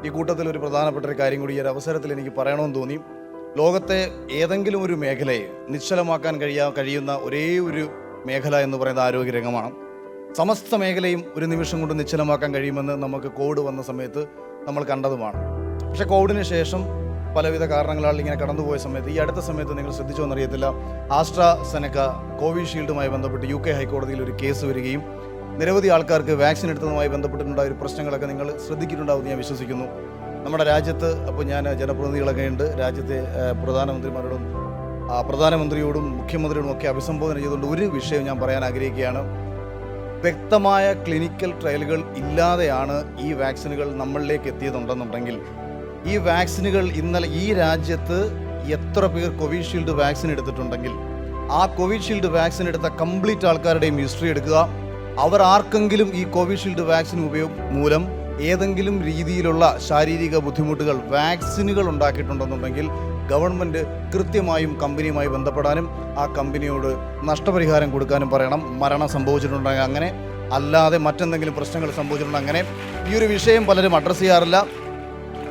ഈ കൂട്ടത്തിൽ ഒരു പ്രധാനപ്പെട്ട ഒരു കാര്യം കൂടി ഈ ഒരു അവസരത്തിൽ എനിക്ക് പറയണമെന്ന് തോന്നി. ലോകത്തെ ഏതെങ്കിലും ഒരു മേഖലയെ നിശ്ചലമാക്കാൻ കഴിയുന്ന ഒരേ ഒരു മേഖല എന്ന് പറയുന്നത് ആരോഗ്യരംഗമാണ്. സമസ്ത മേഖലയും ഒരു നിമിഷം കൊണ്ട് നിശ്ചലമാക്കാൻ കഴിയുമെന്ന് നമുക്ക് കോവിഡ് വന്ന സമയത്ത് നമ്മൾ കണ്ടതുമാണ്. പക്ഷേ കോവിഡിന് ശേഷം പലവിധ കാരണങ്ങളാൽ ഇങ്ങനെ കടന്നുപോയ സമയത്ത് ഈ അടുത്ത സമയത്ത് നിങ്ങൾ ശ്രദ്ധിച്ചോ എന്നറിയത്തില്ല, ആസ്ട്രാസെനക്ക കോവിഷീൽഡുമായി ബന്ധപ്പെട്ട് UK ഹൈക്കോടതിയിൽ ഒരു കേസ് വരികയും നിരവധി ആൾക്കാർക്ക് വാക്സിൻ എടുത്തതുമായി ബന്ധപ്പെട്ടിട്ടുണ്ടായ ഒരു പ്രശ്നങ്ങളൊക്കെ നിങ്ങൾ ശ്രദ്ധിച്ചിട്ടുണ്ടാവുമെന്ന് ഞാൻ വിശ്വസിക്കുന്നു. നമ്മുടെ രാജ്യത്ത് അപ്പോൾ ഞാൻ ജനപ്രതിനിധികളൊക്കെ ഉണ്ട്, രാജ്യത്തെ പ്രധാനമന്ത്രിയോടും മുഖ്യമന്ത്രിയോടും ഒക്കെ അഭിസംബോധന ചെയ്തുകൊണ്ട് ഒരു വിഷയം ഞാൻ പറയാൻ ആഗ്രഹിക്കുകയാണ്. വ്യക്തമായ ക്ലിനിക്കൽ ട്രയലുകൾ ഇല്ലാതെയാണ് ഈ വാക്സിനുകൾ നമ്മളിലേക്ക് എത്തിയതുണ്ടെന്നുണ്ടെങ്കിൽ ഈ വാക്സിനുകൾ ഇന്നലെ ഈ രാജ്യത്ത് എത്ര പേർ കോവിഷീൽഡ് വാക്സിൻ എടുത്തിട്ടുണ്ടെങ്കിൽ ആ കോവിഷീൽഡ് വാക്സിൻ എടുത്ത കംപ്ലീറ്റ് ആൾക്കാരുടെയും ഹിസ്റ്ററി എടുക്കുക. അവർ ആർക്കെങ്കിലും ഈ കോവിഷീൽഡ് വാക്സിൻ മൂലം ഏതെങ്കിലും രീതിയിലുള്ള ശാരീരിക ബുദ്ധിമുട്ടുകൾ വാക്സിനുകൾ ഉണ്ടാക്കിയിട്ടുണ്ടെന്നുണ്ടെങ്കിൽ ഗവൺമെൻറ് കൃത്യമായും കമ്പനിയുമായി ബന്ധപ്പെടാനും ആ കമ്പനിയോട് നഷ്ടപരിഹാരം കൊടുക്കാനും പറയണം. മരണം സംഭവിച്ചിട്ടുണ്ടെങ്കിൽ അങ്ങനെ, അല്ലാതെ മറ്റെന്തെങ്കിലും പ്രശ്നങ്ങൾ സംഭവിച്ചിട്ടുണ്ടെങ്കിൽ അങ്ങനെ. ഈ ഒരു വിഷയം പലരും അഡ്രസ്സ് ചെയ്യാറില്ല.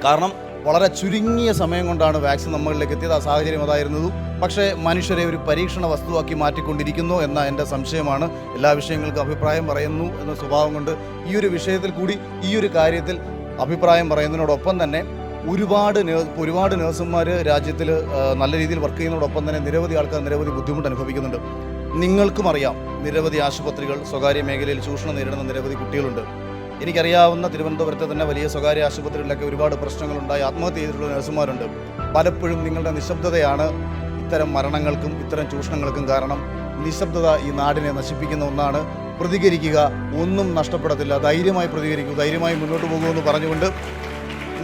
കാരണം വളരെ ചുരുങ്ങിയ സമയം കൊണ്ടാണ് വാക്സിൻ നമ്മളിലേക്ക് എത്തിയത്. ആ സാഹചര്യം അതായിരുന്നതും. പക്ഷേ മനുഷ്യരെ ഒരു പരീക്ഷണ വസ്തുവാക്കി മാറ്റിക്കൊണ്ടിരിക്കുന്നു എന്ന എൻ്റെ സംശയമാണ്. എല്ലാ വിഷയങ്ങൾക്കും അഭിപ്രായം പറയുന്നു എന്ന സ്വഭാവം കൊണ്ട് ഈ ഒരു വിഷയത്തിൽ കൂടി ഈ ഒരു കാര്യത്തിൽ അഭിപ്രായം പറയുന്നതിനോടൊപ്പം തന്നെ ഒരുപാട് നഴ്സുമാർ രാജ്യത്തിൽ നല്ല രീതിയിൽ വർക്ക് ചെയ്യുന്നതോടൊപ്പം തന്നെ നിരവധി ആൾക്കാർ നിരവധി ബുദ്ധിമുട്ട് അനുഭവിക്കുന്നുണ്ട്. നിങ്ങൾക്കും അറിയാം, നിരവധി ആശുപത്രികൾ, സ്വകാര്യ മേഖലയിൽ ചൂഷണം നേരിടുന്ന നിരവധി കുട്ടികളുണ്ട്. എനിക്കറിയാവുന്ന തിരുവനന്തപുരത്തെ തന്നെ വലിയ സ്വകാര്യ ആശുപത്രികളിലൊക്കെ ഒരുപാട് പ്രശ്നങ്ങളുണ്ടായി ആത്മഹത്യ ചെയ്തിട്ടുള്ള നഴ്സുമാരുണ്ട്. പലപ്പോഴും നിങ്ങളുടെ നിശബ്ദതയാണ് ഇത്തരം മരണങ്ങൾക്കും ഇത്തരം ചൂഷണങ്ങൾക്കും കാരണം. നിശബ്ദത ഈ നാടിനെ നശിപ്പിക്കുന്ന ഒന്നാണ്. പ്രതികരിക്കുക, ഒന്നും നഷ്ടപ്പെടത്തില്ല. ധൈര്യമായി പ്രതികരിക്കൂ, ധൈര്യമായി മുന്നോട്ട് പോകുമെന്ന് പറഞ്ഞുകൊണ്ട്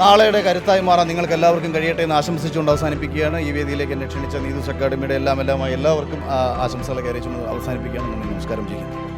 നാളെയുടെ കരുത്തായി മാറാൻ നിങ്ങൾക്ക് എല്ലാവർക്കും കഴിയട്ടെ എന്ന് ആശംസിച്ചുകൊണ്ട് അവസാനിപ്പിക്കുകയാണ്. ഈ വേദിയിലേക്ക് എന്നെ ക്ഷണിച്ച നീതൂസ് അക്കാഡമിയുടെ എല്ലാമായി എല്ലാവർക്കും ആശംസകളൊക്കെ അറിയിച്ചുകൊണ്ട് അവസാനിപ്പിക്കുകയാണ്. നമസ്കാരം ചെയ്യുന്നു.